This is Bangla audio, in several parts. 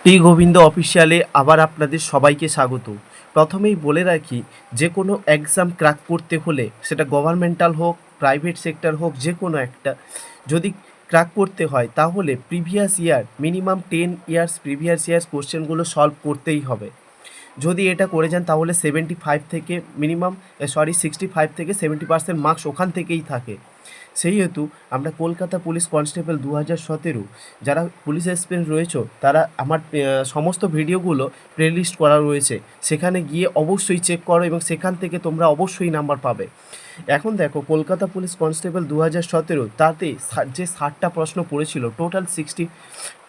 পি গোবিন্দ অফিসিয়ালে আবার আপনাদের সবাইকে স্বাগত। প্রথমেই বলে রাখি, যে কোনো এক্সাম ক্র্যাক করতে হলে সেটা গভর্নমেন্টাল হোক, প্রাইভেট সেক্টর হোক, যে কোনো একটা যদি ক্র্যাক করতে হয় তাহলে previous year minimum 10 years previous years কোশ্চেনগুলো সলভ করতেই হবে। যদি এটা করে যান তাহলে 75 থেকে মিনিমাম 65 থেকে 70% মার্কস ওখান থেকেই থাকে। সেই হেতু আমরা কলকাতা পুলিশ কনস্টেবল 2017 যারা পুলিশ অ্যাসপিরেন্ট রয়েছে তারা আমার সমস্ত ভিডিওগুলো প্লেলিস্ট করা রয়েছে, সেখানে গিয়ে অবশ্যই চেক করো এবং সেখান থেকে তোমরা অবশ্যই নাম্বার পাবে। এখন দেখো, কলকাতা পুলিশ কনস্টেবল 2017 তাতে যে 60টা প্রশ্ন পড়েছিল, টোটাল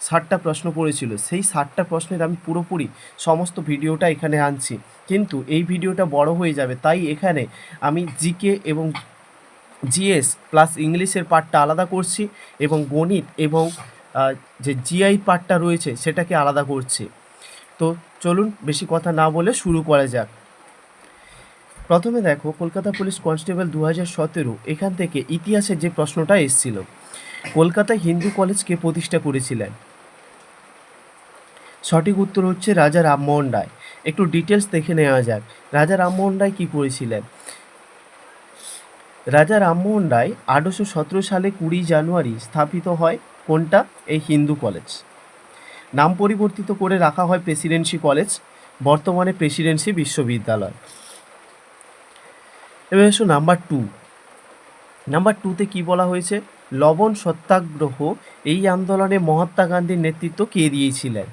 60টা প্রশ্ন পড়েছিল, সেই 60টা প্রশ্নের আমি পুরোপুরি সমস্ত ভিডিওটা এখানে আনছি। কিন্তু এই ভিডিওটা বড় হয়ে যাবে, তাই এখানে আমি জিকে এবং জিএস প্লাস ইংলিশের পার্টটা আলাদা করছি এবং গণিত এবং যে জিআই পার্টটা রয়েছে সেটাকে আলাদা করছি। তো চলুন বেশি কথা না বলে শুরু করা যাক। প্রথমে দেখো, কলকাতা পুলিশ কনস্টেবল 2017 এখান থেকে ইতিহাসের যে প্রশ্নটা এসেছিল, কলকাতায় হিন্দু কলেজকে প্রতিষ্ঠা করেছিলেন? সঠিক উত্তর হচ্ছে রাজা রামমোহন রায়। একটু ডিটেলস দেখে নেওয়া যাক। রাজা রামমোহন রায় কী করেছিলেন? রাজা রামমোহন রায় 1817 সালে 20 জানুয়ারি স্থাপিত হয় কোনটা? এই হিন্দু কলেজ। নাম পরিবর্তিত করে রাখা হয় প্রেসিডেন্সি কলেজ, বর্তমানে প্রেসিডেন্সি বিশ্ববিদ্যালয়। এবার এসো নাম্বার 2। নাম্বার 2তে কী বলা হয়েছে? লবণ সত্যাগ্রহ, এই আন্দোলনে মহাত্মা গান্ধীর নেতৃত্ব কে দিয়েছিলেন?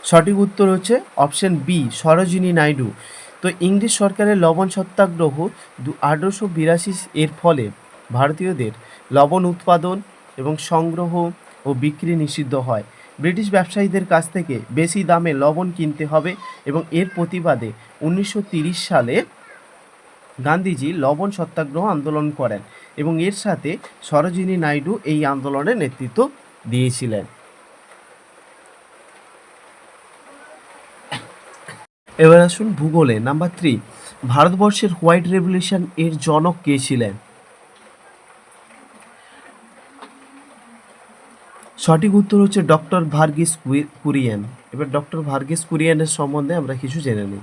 সঠিক উত্তর হচ্ছে অপশন বি, সরোজিনী নাইডু। তো ইংরেজ সরকারের লবণ সত্যাগ্রহ 1882 এর ফলে ভারতীয়দের লবণ উৎপাদন এবং সংগ্রহ ও বিক্রি নিষিদ্ধ হয়। ব্রিটিশ ব্যবসায়ীদের কাছ থেকে বেশি দামে লবণ কিনতে হবে এবং এর প্রতিবাদে 1930 সালে গান্ধীজি লবণ সত্যাগ্রহ আন্দোলন করেন এবং এর সাথে সরোজিনী নাইডু এই আন্দোলনের নেতৃত্ব দিয়েছিলেন। এবার আসুন ভূগোলে। নাম্বার 3, ভারতবর্ষের হোয়াইট রেভলিউশন এর জনক কে ছিলেন? সঠিক উত্তর হচ্ছে ডক্টর ভার্গিস কুরিয়েন। এবার ডক্টর ভার্গিস কুরিয়েনের সম্বন্ধে আমরা কিছু জেনে নিই।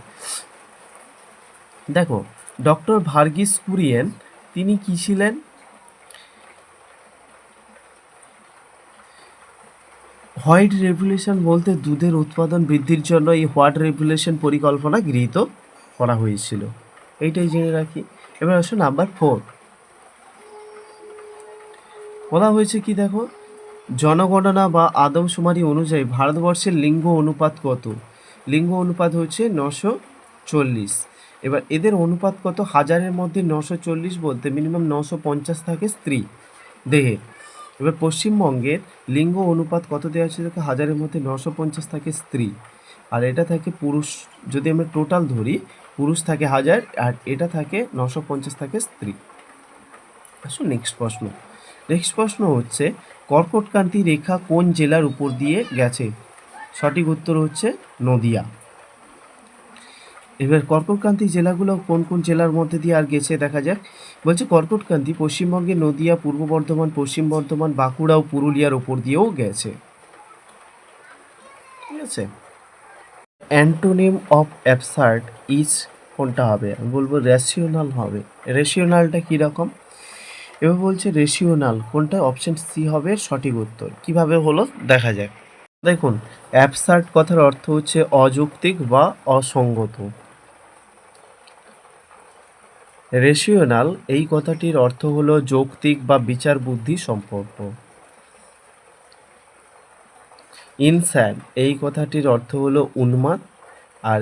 দেখো, ডক্টর ভার্গিস কুরিয়েন তিনি কি ছিলেন? হোয়াইট রেভলিউশন বলতে দুধের উৎপাদন বৃদ্ধির জন্য এই হোয়াইট রেভলিউশন পরিকল্পনা গৃহীত করা হয়েছিল, এইটাই জেনে রাখি। এবার আসো নাম্বার 4। বলা হয়েছে কি দেখো, জনগণনা বা আদমশুমারি অনুযায়ী ভারতবর্ষের লিঙ্গ অনুপাত কত? লিঙ্গ অনুপাত হচ্ছে 940। এবার এদের অনুপাত কত? হাজারের মধ্যে 940 বলতে মিনিমাম 950 থাকে স্ত্রী দেহে। এবার পশ্চিমবঙ্গের লিঙ্গ অনুপাত কত দেওয়া আছে দেখো, হাজারের মধ্যে 950 থাকে স্ত্রী, আর এটা থাকে পুরুষ। যদি আমরা টোটাল ধরি, পুরুষ থাকে 1000 আর এটা থাকে 950 থাকে স্ত্রী। আসো নেক্সট প্রশ্ন। নেক্সট প্রশ্ন হচ্ছে, কর্কটক্রান্তি রেখা কোন জেলার উপর দিয়ে গেছে? সঠিক উত্তর হচ্ছে নদিয়া। এবার কর্কটক্রান্তি জেলাগুলো কোন কোন জেলার মধ্যে দিয়ে আর গেছে দেখা যাক। বলছে কর্কটক্রান্তি পশ্চিমবঙ্গের নদিয়া, পূর্ব বর্ধমান, পশ্চিম বর্ধমান, বাঁকুড়া ও পুরুলিয়ার ওপর দিয়েও গেছে। ঠিক আছে। অ্যান্টোনিম অফ অ্যাবসার্ড ইজ কোনটা হবে? আমি বলবো রেশিওনাল হবে। রেশিওনালটা কীরকম? এবার বলছে রেশিওনাল কোনটা? অপশন সি হবে সঠিক উত্তর। কিভাবে হলো দেখা যাক। দেখুন, অ্যাবসার্ড কথার অর্থ হচ্ছে অযৌক্তিক বা অসঙ্গত। রেশিওনাল এই কথাটির অর্থ হলো যৌক্তিক বা বিচার বুদ্ধি সম্পন্ন। ইনস্যান এই কথাটির অর্থ হলো উন্মাদ। আর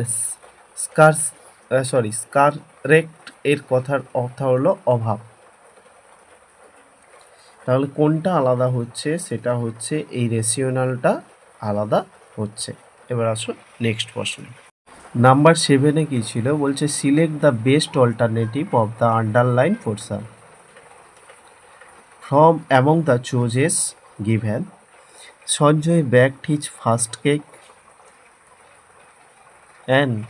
স্কাররেক্ট এর কথার অর্থ হলো অভাব। তাহলে কোনটা আলাদা হচ্ছে? সেটা হচ্ছে এই রেশিওনালটা আলাদা হচ্ছে। এবার আসো নেক্সট প্রশ্ন। নাম্বার 7-এ কী ছিল? বলছে select the best alternative of the underline portion from among the choices given. Sanjay baked his first cake and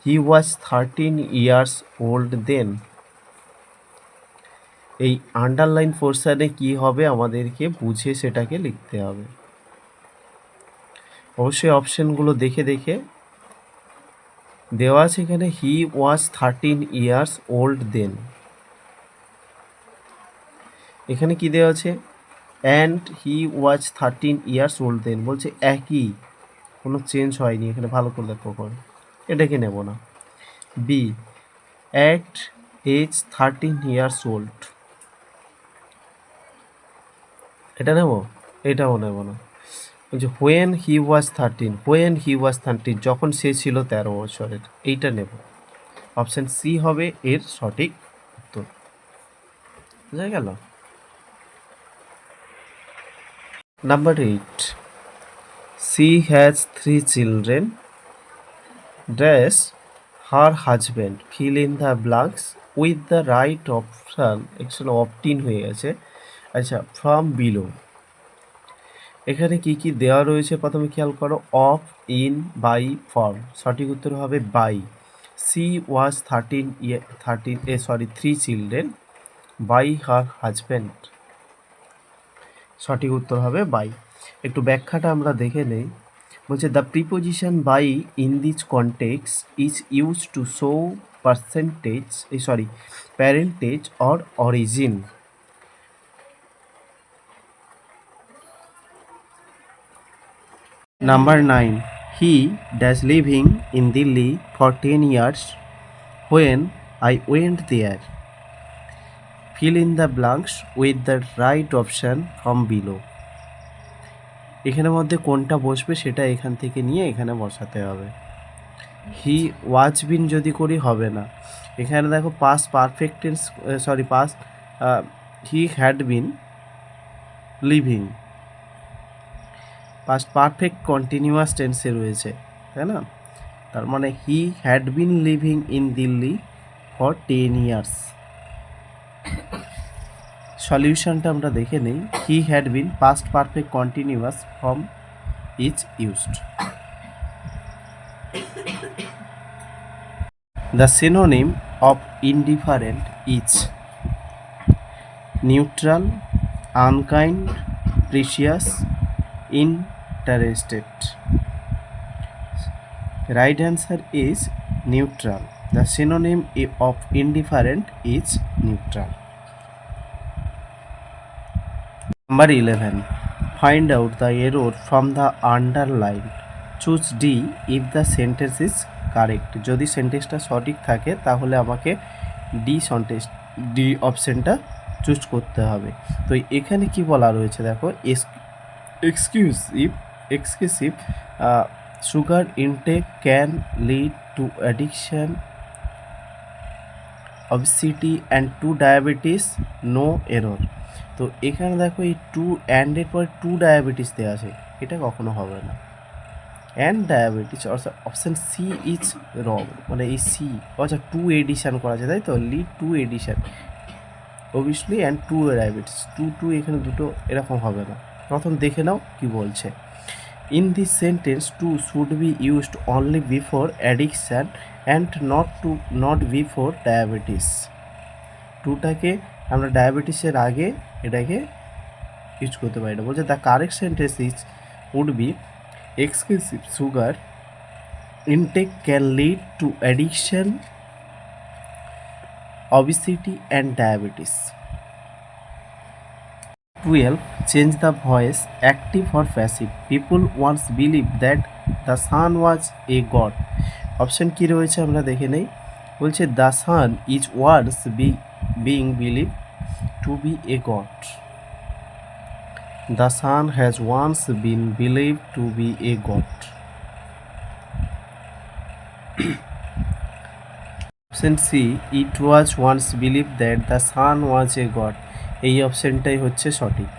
he was 13 years old then. এই আন্ডারলাইন পোরশনে কি হবে আমাদেরকে বুঝে সেটাকে লিখতে হবে। অবশ্যই অপশনগুলো দেখে দেখে দেওয়া আছে এখানে। হি ওয়াজ 13 ইয়ার্স ওল্ড দেন, এখানে কি দেওয়া আছে? And he was 13 years old then, বলছে একই, কোনো চেঞ্জ হয়নি এখানে, ভালো করে লক্ষ্য করো, এটাকে নেব না। B, at age 13 years old, এটা নেব, এটাও নেব না। বলছে when he was 13, when he was 13, যখন সে ছিল 13 বছরের, এইটা নেব। অপশান সি হবে এর সঠিক উত্তর। বুঝা গেল? Number 8, she has 3 children, dash her husband, fill in the blanks with the right option, actually opt-in হয়ে গেছে। আচ্ছা, from below, এখানে কি কি দেওয়া রয়েছে প্রথমে খেয়াল করো। অফ, ইন, বাই, ফর্ম, সঠিক উত্তর হবে by. She was 3 children by her husband, সঠিক উত্তর হবে বাই। একটু ব্যাখ্যাটা আমরা দেখে নেই। বলছে the preposition by in this context is use to show parentage or origin. Number 9, he dash living in Delhi for 10 years when I went there. Fill in the blanks with the right option from below. এখানের মধ্যে কোনটা বসবে সেটা এখান থেকে নিয়ে এখানে বসাতে হবে। হি ওয়াজ বিন যদি করি হবে না, এখানে দেখো past perfect tense, past he had been living, past perfect continuous টেন্সে রয়েছে, তাই না? তার মানে he had been living in Delhi for 10 years. সলিউশনটা আমরা দেখে নেই। He had been past perfect continuous form is used. The synonym of indifferent is neutral, unkind, precious, interested. Right answer is neutral. The synonym of indifferent is neutral. Number 11, find out the error from the underline. Choose D if the sentence is correct. যদি সেন্টেন্সটা সঠিক থাকে তাহলে আমাকে ডি অপশনটা চুজ করতে হবে। তো এখানে কি বলা রয়েছে দেখো, excessive sugar intake can lead to addiction, obesity and to diabetes, no error। তো এখানে দেখো এই টু অ্যান্ডের পরে টু ডায়াবেটিস দেওয়া আছে, এটা কখনো হবে না। And diabetes, option C is wrong, মানে এই সি, আচ্ছা টু এডিশান করা আছে তাই তো, lead to addiction obviously, and to diabetes, two এখানে দুটো, এরকম হবে না। প্রথম দেখে নাও কি বলছে। In this sentence to should be used only before addiction and not before diabetes. টুটাকে আমরা ডায়াবেটিসের আগে এটাকে ইউজ করতে পারি না। বলছে the correct sentence would be excessive sugar intake can lead to addiction, obesity and diabetes. 12, change the voice active or passive. People once believed that the sun was a god. Option কি রয়েছে আমরা দেখে নেই। বলছে the sun is once being believed to be a god. The sun has once been believed to be a god. Option C, it was once believe that the sun was A god, এই অপশনটাই হচ্ছে সঠিক।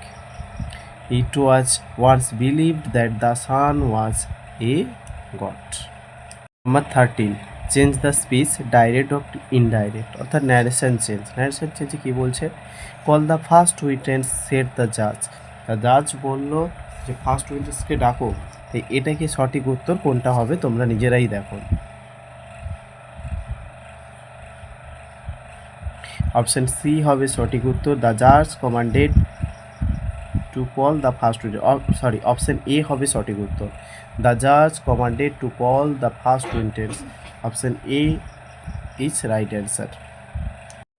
ইট was once believed that the sun was A god. Number 13, change the speech direct of indirect, অর্থাৎ ন্যারেশন চেঞ্জ। ন্যারেশন চেঞ্জে কী বলছে, call the first witness said the জাজ, দ্য জাজ বললো যে ফার্স্ট উইটনেসকে ডাকো। তো এটাকে সঠিক উত্তর কোনটা হবে তোমরা নিজেরাই দেখো। অপশন সি হবে সঠিক উত্তর, দ্য জাজ commanded to call the first witness, sorry option A হবে সঠিক উত্তর, দ্য জাজ commanded to call the first witness, option A is right answer.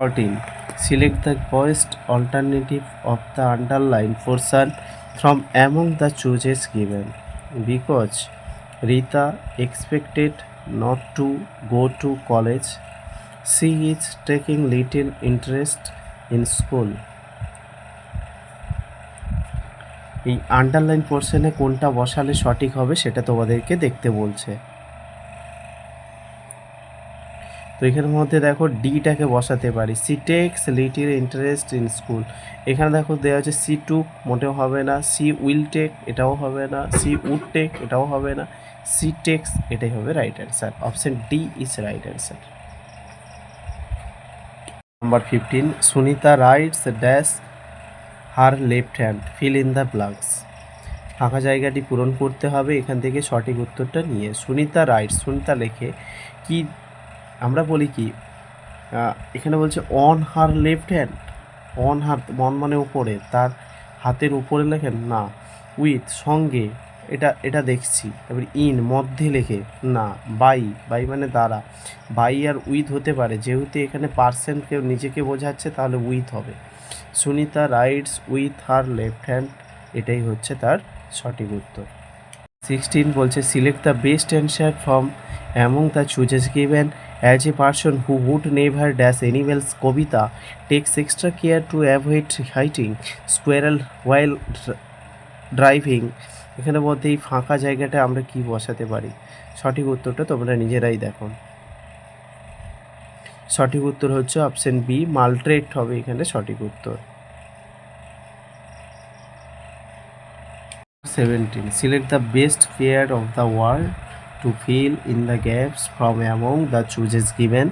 14. Select the best alternative of the underlined portion from among the choices given. Because Rita expected not to go to college, she is taking little interest in school. এই আন্ডারলাইন পোর্শনে কোনটা বসালে সঠিক হবে সেটা তোমাদেরকে দেখতে বলছে। তো এখানের মধ্যে দেখো ডিটাকে বসাতে পারি, she takes little interest in school. এখানে দেখো দেওয়া হচ্ছে সি টুক, মোটেও হবে না, সি উইল টেক, এটাও হবে না, সি উড টেক, এটাও হবে না, সি টেক্স, এটাই হবে right answer, option D is right answer. Number 15, Sunita rights dash her left hand, fill in the blanks. ফাঁকা জায়গাটি পূরণ করতে হবে এখান থেকে সঠিক উত্তরটা নিয়ে। সুনিতা রাইটস, সুনিতা লেখে কি, আমরা বলি কি, এখানে বলছে on her left hand, on her মন মানে উপরে, তার হাতের উপরে লেখেন না, উইথ সঙ্গে, এটা দেখছি। তারপরে ইন মধ্যে লেখে না, বাই, বাই মানে দ্বারা, বাই আর উইথ হতে পারে, যেহেতু এখানে পার্সেন্ট কেউ নিজেকে বোঝাচ্ছে তাহলে উইথ হবে। Sunita rights with her left hand, এটাই হচ্ছে তার সঠিক উত্তর। 16 বলছে select the best answer from among the choices given, as a person who would never dash animals, Kobita takes extra care to avoid hitting squirrel while driving. এখানে মধ্যে এই ফাঁকা জায়গাটা আমরা কি বসাতে পারি, সঠিক উত্তরটা তোমরা নিজেরাই দেখো। সঠিক উত্তর হচ্ছে অপশন বি, মাল্ট্রেট হবে এখানে সঠিক উত্তর। 17 select the best pair of the word to fill in the gaps from among the choices given.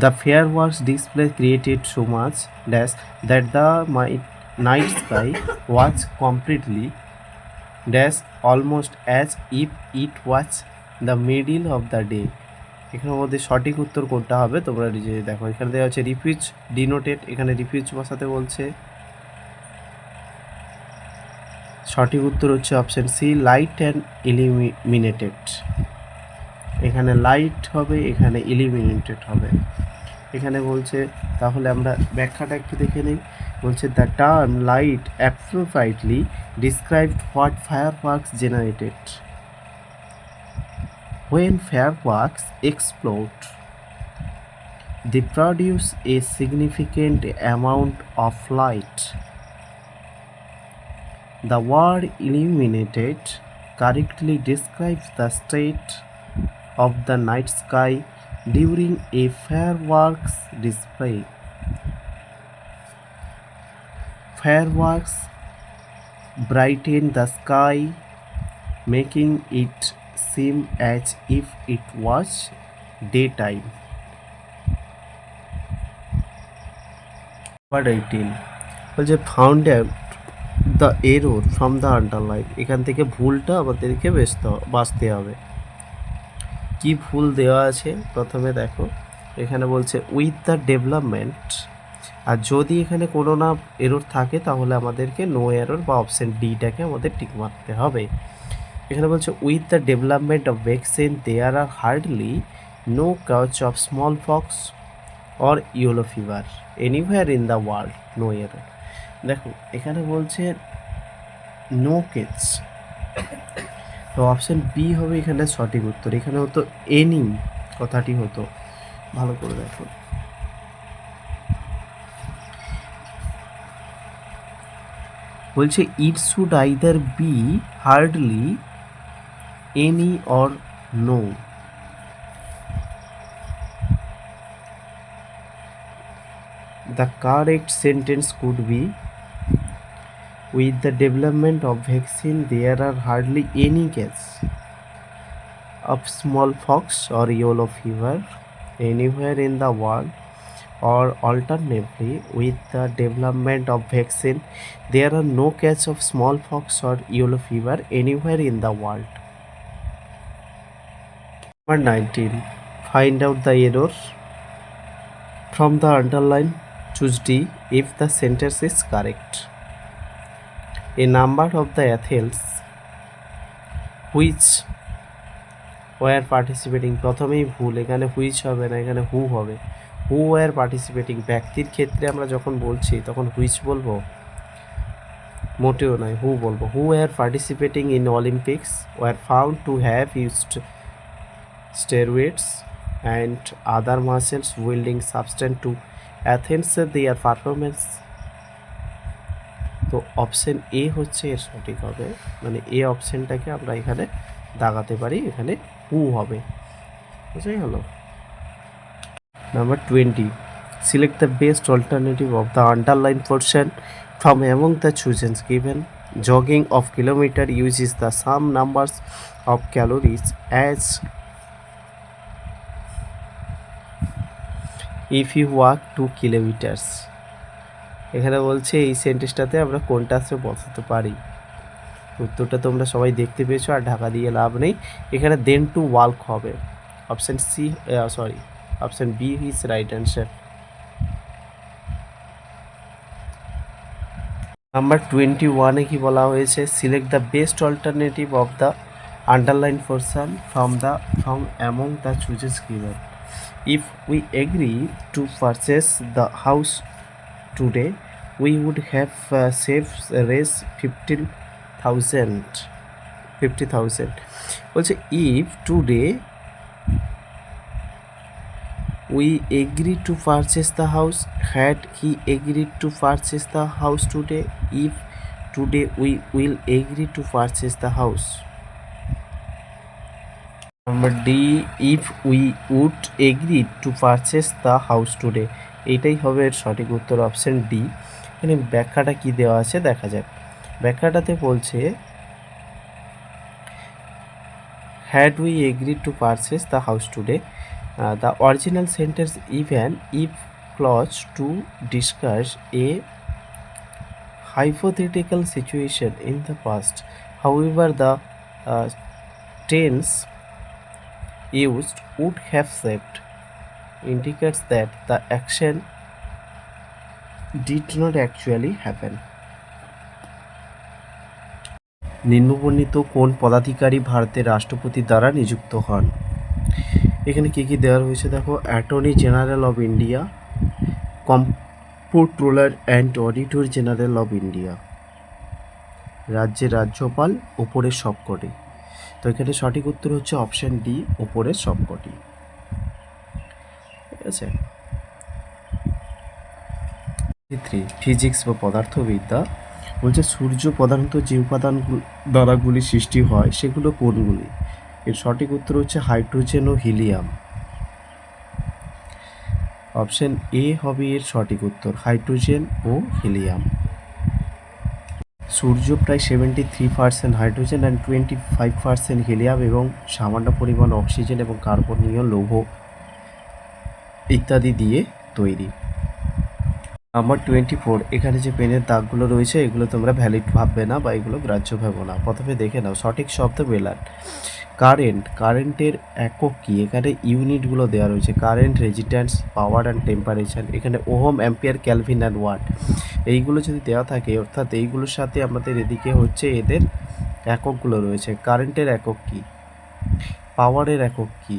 The fireworks display created so much dash that the night sky was completely dash almost as if it was the middle of the day. এখানের মধ্যে সঠিক উত্তর কোনটা হবে তোমরা নিজে দেখো। এখানে দেওয়া হচ্ছে রিফিউজ ডিনোটেড, এখানে রিফিউজ বসাতে বলছে। সঠিক উত্তর হচ্ছে option C, light and eliminated. এখানে লাইট হবে, এখানে ইলিমিনেটেড হবে। এখানে বলছে, তাহলে আমরা ব্যাখ্যাটা একটু দেখে নিই। বলছে the term light appropriately described what fireworks generated when fireworks explode. They produce a significant amount of light. The word illuminated correctly describes the state of the night sky during a fireworks display. Fireworks brighten the sky, making it seem as if it was daytime. Number 18 বলছে found out the error from the underline. এখান থেকে ভুলটা আমাদেরকে বাঁচতে হবে। কি ভুল দেওয়া আছে প্রথমে দেখো, এখানে বলছে উইথ দ্য ডেভেলপমেন্ট, আর যদি এখানে কোনো না এরর থাকে তাহলে আমাদেরকে নো এরর বা অপশন ডিটাকে আমাদের টিক মারতে হবে। এখানে বলছে with the development of vaccine there are hardly no couch of smallpox or yellow fever anywhere in the world, no error. দেখো এখানে বলছে নো কেস, তো অপশন বি হবে এখানে সঠিক উত্তর। এখানে হতো এনি কথাটি হতো, ভালো করে দেখো। বলছে it should either be hardly, any or no. The correct sentence could be with the development of vaccine there are hardly any cases of smallpox or yellow fever anywhere in the world, or alternatively with the development of vaccine there are no cases of smallpox or yellow fever anywhere in the world. Number 19, find out the error from the underline. choose D if the sentence is correct. A number of the athletes which were participating, প্রথমেই ভুল, এখানে which হবে না, এখানে who হবে। who were participating, ব্যক্তির ক্ষেত্রে আমরা যখন বলছি তখন which বলবো, মোটেও নয়, who বলবো। who were participating in Olympics were found to have used steroids and other muscles building substance to enhance their performance। তো অপশন এ হচ্ছে এর সঠিক হবে, মানে এ অপশনটাকে আমরা এখানে দাগাতে পারি, এখানে হু হবে। বুঝে গেল? Number 20, select the best alternative of the underline portion from among the চুজেন্স given. Jogging of kilometer uses the same numbers of calories as if you walk 2 kilometers. এখানে বলছে এই সেন্টেন্সটাতে আমরা কোনটা আসলে বসাতে পারি। উত্তরটা তোমরা সবাই দেখতে পেয়েছো, আর ঢাকা দিয়ে লাভ নেই। এখানে দেন টু ওয়াল্ক হবে। Option C, option B is right answer. Number 21-এ কি বলা হয়েছে? Select the best alternative of the underline portion from among the choices given. If we agree to purchase the house today we would have saved raise 50,000 বলছে if today we agree to purchase the house, had he agreed to purchase the house today? If today we will agree to purchase the house. Number D, if we would agree to purchase the house today, এইটাই হবে এর সঠিক উত্তর, অপশন ডি। এখানে ব্যাখ্যাটা কি দেওয়া আছে দেখা যাক। ব্যাখ্যাটাতে বলছে had we agree to purchase the house today, the original sentence even if clause to discuss a hypothetical situation in the past. However, the tense used would have saved indicates that the action did not actually happen. নিম্নবর্ণিত কোন পদাধিকারী ভারতের রাষ্ট্রপতি দ্বারা নিযুক্ত হন? এখানে কি কি দেওয়া রয়েছে দেখো। Attorney general of India, comptroller and auditor general of India, রাজ্যের রাজ্যপাল, ওপরের সবকটি। তো এখানে সঠিক উত্তর হচ্ছে অপশান ডি, ওপরের সবকটি। ঠিক আছে। 3, ফিজিক্স বা পদার্থবিদ্যা বলছে সূর্য প্রধানত যে উপাদান দ্বারাগুলি সৃষ্টি হয় সেগুলো কোনগুলি? এর সঠিক উত্তর হচ্ছে হাইড্রোজেন ও হিলিয়াম। অপশন এ হবে এর সঠিক উত্তর, হাইড্রোজেন ও হিলিয়াম। সূর্য প্রায় 73% হাইড্রোজেন অ্যান্ড 25% হিলিয়াম এবং সামান্য পরিমাণ অক্সিজেন এবং কার্বনীয় লৌহ ইত্যাদি দিয়ে তৈরি। নাম্বার 24, এখানে যে পেনের দাগগুলো রয়েছে এগুলো তোমরা ভ্যালিড ভাববে না বা এগুলো গ্রাহ্য ভাবো না। প্রথমে দেখে নাও সঠিক শব্দ মেলান। কারেন্টের একক কি? এখানে ইউনিটগুলো দেওয়া রয়েছে, current, resistance, power and temperature. এখানে ohm, ampere, kelvin and watt এইগুলো যদি দেওয়া থাকে, অর্থাৎ এইগুলোর সাথে আমাদের এদিকে হচ্ছে এদের এককগুলো রয়েছে। কারেন্টের একক কি? পাওয়ারের একক কি?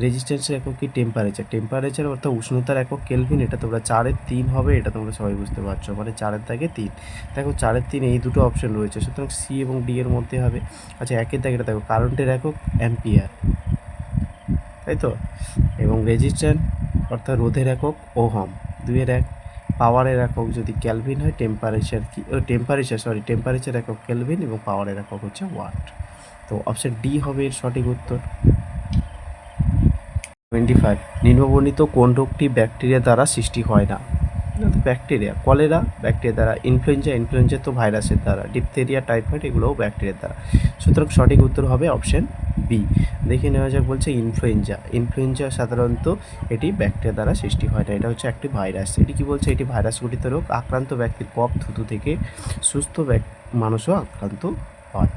রেজিস্ট্যান্সের একক কি? টেম্পারেচার অর্থাৎ উষ্ণতার একক কেলভিন। এটা তোমরা 4-এর 3 হবে, এটা তোমরা সবাই বুঝতে পারছো, মানে 4-এর দাগে 3। দেখো 4-এর 3 এই দুটো অপশন রয়েছে, সুতরাং সি এবং ডি এর মধ্যে হবে। আচ্ছা 1-এর দাগে এটা দেখো, কারেন্টের একক অ্যাম্পিয়ার, তাই তো, এবং রেজিস্ট্যান্স অর্থাৎ রোধের একক ওহম, 2-এর 1। পাওয়ারের একক যদি ক্যালভিন হয়, টেম্পারেচার একক কেলভিন এবং পাওয়ারের একক হচ্ছে ওয়াট। তো অপশন ডি হবে এর সঠিক উত্তর। 25, নিম্নবর্ণিত কোন রোগটি ব্যাকটেরিয়া দ্বারা সৃষ্টি হয় না? ব্যাকটেরিয়া, কলেরা ব্যাকটেরিয়া দ্বারা, ইনফ্লুয়েঞ্জা তো ভাইরাসের দ্বারা, ডিপথেরিয়া, টাইফয়েড এগুলোও ব্যাকটেরিয়ার দ্বারা। সুতরাং সঠিক উত্তর হবে অপশন বি। দেখে নেওয়া যাক, বলছে ইনফ্লুয়েঞ্জা সাধারণত এটি ব্যাকটেরিয়া দ্বারা সৃষ্টি হয় না, এটা হচ্ছে একটি ভাইরাস। এটি কি বলছে? এটি ভাইরাস গঠিত রোগ, আক্রান্ত ব্যক্তির কফ থুতু থেকে সুস্থ মানুষও আক্রান্ত হয়।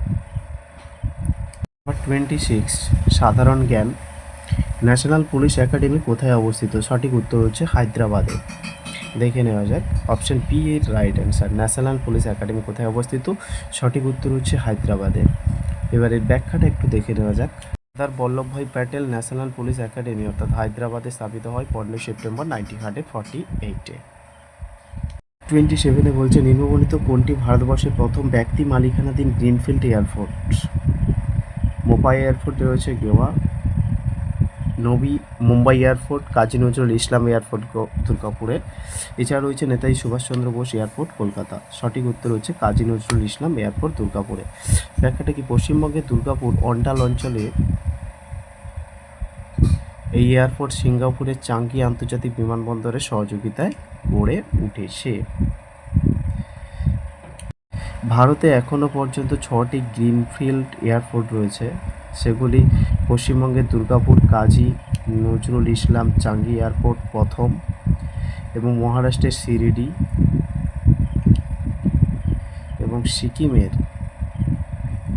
26, সাধারণ জ্ঞান। ন্যাশনাল পুলিশ একাডেমি কোথায় অবস্থিত? সঠিক উত্তর হচ্ছে হায়দ্রাবাদে। দেখে নেওয়া যাক। অপশন বি এর right answer. National police academy কোথায় অবস্থিত? সঠিক উত্তর হচ্ছে হায়দ্রাবাদে। এবার এর ব্যাখ্যাটা একটু দেখে নেওয়া যাক। Sardar Vallabhbhai Patel national police academy অর্থাৎ হায়দ্রাবাদে স্থাপিত হয় 15 সেপ্টেম্বর 1948-এ। 27 বলছে নিম্নবর্ণিত কোনটি ভারতবর্ষের প্রথম ব্যক্তি মালিকানাধীন গ্রিনফিল্ড এয়ারপোর্ট? মোপাই এয়ারপোর্ট রয়েছে গোয়া, নবী মুম্বাই এয়ারপোর্ট, কাজী নজরুল ইসলাম এয়ারপোর্ট দুর্গাপুরে, এছাড়া রয়েছে নেতাজি সুভাষচন্দ্র বোস এয়ারপোর্ট কলকাতা। সঠিক উত্তর হচ্ছে কাজী নজরুল ইসলাম এয়ারপোর্ট দুর্গাপুরে। ব্যাখ্যাটা কি? পশ্চিমবঙ্গের দুর্গাপুর অন্ডাল অঞ্চলে এই এয়ারপোর্ট সিঙ্গাপুরের চাঙ্গি আন্তর্জাতিক বিমানবন্দরের সহযোগিতায় গড়ে উঠেছে। ভারতে এখনও পর্যন্ত 6টি গ্রিনফিল্ড এয়ারপোর্ট রয়েছে, সেগুলি পশ্চিমবঙ্গের দুর্গাপুর কাজী নজরুল ইসলাম চাঙ্গি এয়ারপোর্ট প্রথম, এবং মহারাষ্ট্রের শিরিডি, এবং সিকিমের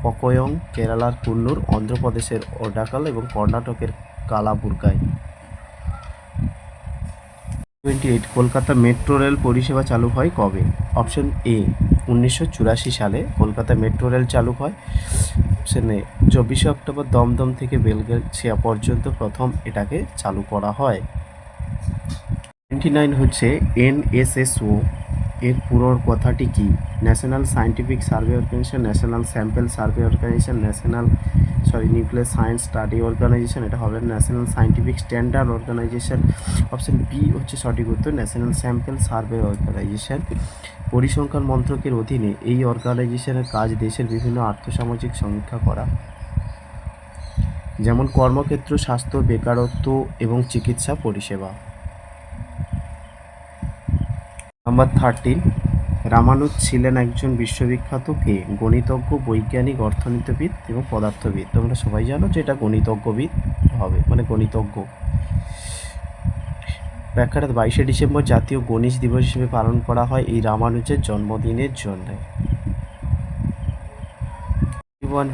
পকয়ং, কেরালার কুন্নুর, অন্ধ্রপ্রদেশের ওডাকাল এবং কর্ণাটকের কালাবুরগাই। 28 কলকাতা মেট্রো রেল পরিষেবা চালু হয় কবে? অপশন এ 1984 সালে কলকাতা মেট্রো রেল চালু হয়। অপশন এ 24 অক্টোবর দমদম থেকে বেলগাছিয়া পর্যন্ত প্রথম এটাকে চালু করা হয়। 29 হচ্ছে এনএসএসও এর পুরো কথাটি কি? National scientific survey organisation, national sample survey organisation, nuclear science study organisation, এটা হবে national scientific standard organisation. Option B হচ্ছে সঠিক উত্তর, ন্যাশনাল স্যাম্পল সার্ভে অর্গানাইজেশন। পরিসংখ্যান মন্ত্রকের অধীনে এই অর্গানাইজেশনের কাজ দেশের বিভিন্ন আর্থসামাজিক সমীক্ষা করা, যেমন কর্মক্ষেত্র, স্বাস্থ্য, বেকারত্ব এবং চিকিৎসা পরিষেবা। নাম্বার 13 রামানুজ ছিলেন একজন বিশ্ববিখ্যাত কে? গণিতজ্ঞ, বৈজ্ঞানিক, অর্থনীতিবিদ এবং পদার্থবিদ। তোমরা সবাই জানো যে এটা গণিতজ্ঞবিদ হবে, মানে গণিতজ্ঞ। ব্যাখ্যাটা 22শে ডিসেম্বর জাতীয় গণিত দিবস হিসেবে পালন করা হয় এই রামানুজের জন্মদিনের জন্য।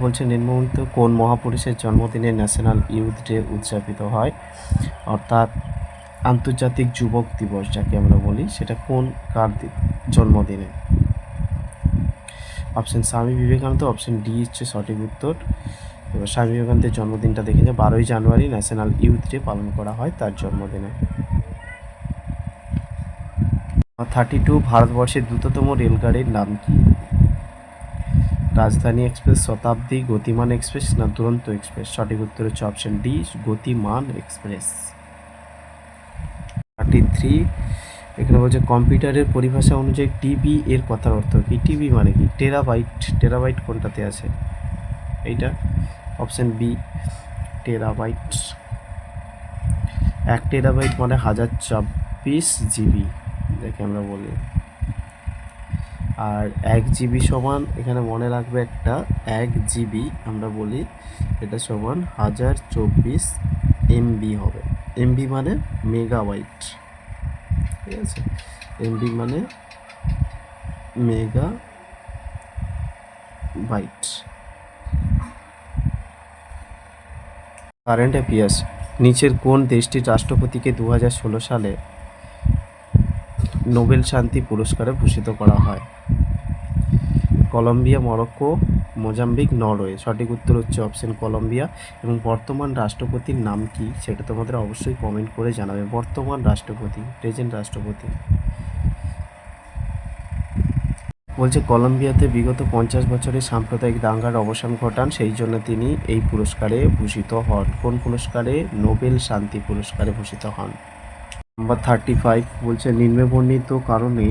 বলছে নিম্নলিখিত কোন মহাপুরুষের জন্মদিনে ন্যাশনাল ইউথ ডে উদযাপিত হয়? অর্থাৎ আন্তর্জাতিক যুবক দিবস যাকে আমরা বলি, সেটা কোন কার জন্মদিনে? Option Swami Vivekananda. Option D হচ্ছে সঠিক উত্তর। এবার স্বামী বিবেকানন্দের জন্মদিনটা দেখে যে 12ই জানুয়ারি ন্যাশনাল ইউথ ডে পালন করা হয় তার জন্মদিনে। 32 ভারতবর্ষের দ্রুততম রেলগাড়ির নাম কি? রাজধানী এক্সপ্রেস, শতাব্দী, গতিমান এক্সপ্রেস না দুরন্ত এক্সপ্রেস? সঠিক উত্তর হচ্ছে অপশন ডি, গতিমান এক্সপ্রেস। 33 এখানে বলছে কম্পিউটারের পরিভাষা অনুযায়ী টিবি এর কথার অর্থ কি? টিবি মানে কি? টেরাবাইট। টেরাবাইট কোনটাতে আছে? এইটা অপশন বি, টেরাবাইট। 1 টেরাবাইট মানে 1024 জিবি যাকে আমরা বলি। আর 1 জিবি সমান, এখানে মনে রাখবে একটা, 1 জিবি আমরা বলি এটা সমান 1024 এমবি হবে। এমবি মানে মেগাবাইট, ঠিক আছে? এমবি মানে মেগা বাইট। কারেন্ট অ্যাফেয়ার্স, নিচের কোন দেশটির রাষ্ট্রপতিকে 2016 সালে নোবেল শান্তি পুরস্কারে ভূষিত করা হয়? Colombia, Morocco, Mozambique, Norway. সঠিক উত্তর হচ্ছে অপশন কলম্বিয়া। এবং বর্তমান রাষ্ট্রপতির নাম কি সেটা তোমাদের অবশ্যই কমেন্ট করে জানাবে। বর্তমান রাষ্ট্রপতি, প্রেজেন্ট রাষ্ট্রপতি। বলছে কলম্বিয়াতে বিগত 50 বছরের সাম্প্রদায়িক দাঙ্গার অবসান ঘটান, সেই জন্য তিনি এই পুরস্কারে ভূষিত হন। কোন পুরস্কারে? নোবেল শান্তি পুরস্কারে ভূষিত হন। নাম্বার 35 বলছে নিম্নে বর্ণিত কারণে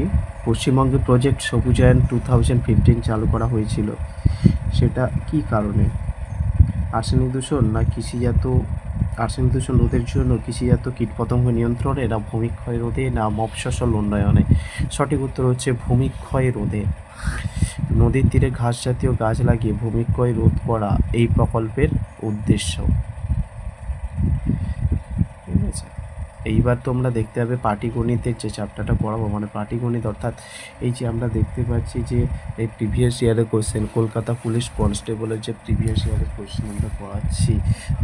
পশ্চিমবঙ্গে প্রজেক্ট সবুজায়ন 2015 চালু করা হয়েছিল, সেটা কি কারণে? আর্সেনিক দূষণ না কৃষিজাত, আর্সেনিক দূষণ রোধের জন্য, কৃষিজাত কীটপতঙ্গ নিয়ন্ত্রণে, না ভূমিক্ষয় রোধে, না মফস্বল উন্নয়নে? সঠিক উত্তর হচ্ছে ভূমিক্ষয় রোধে। নদীর তীরে ঘাস জাতীয় গাছ লাগিয়ে ভূমিক্ষয় রোধ করা এই প্রকল্পের উদ্দেশ্য, ঠিক আছে? এইবার তোমরা দেখতে পাবে পাটিগণিতের যে চ্যাপ্টারটা পড়াবো, মানে পাটিগণিত অর্থাৎ এই যে আমরা দেখতে পাচ্ছি যে এই প্রিভিয়াস ইয়ারের কোশ্চেন, কলকাতা পুলিশ কনস্টেবলের যে প্রিভিয়াস ইয়ারের কোশ্চেন আমরা পড়াচ্ছি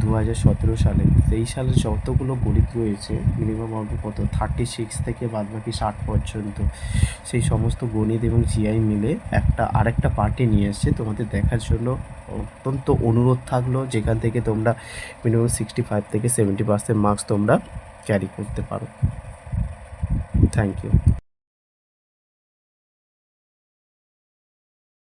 2017 সালে, সেই সালে যতগুলো গণিত রয়েছে মিনিমাম অঙ্ক কত 36 থেকে বাদবাকি 60 পর্যন্ত, সেই সমস্ত গণিত এবং জিআই মিলে আরেকটা পার্টি নিয়ে এসছে তোমাদের দেখার জন্য। অত্যন্ত অনুরোধ থাকলো যেখান থেকে তোমরা মিনিমাম 65 থেকে 70% মার্কস তোমরা ক্যারি করতে পারো। Thank you.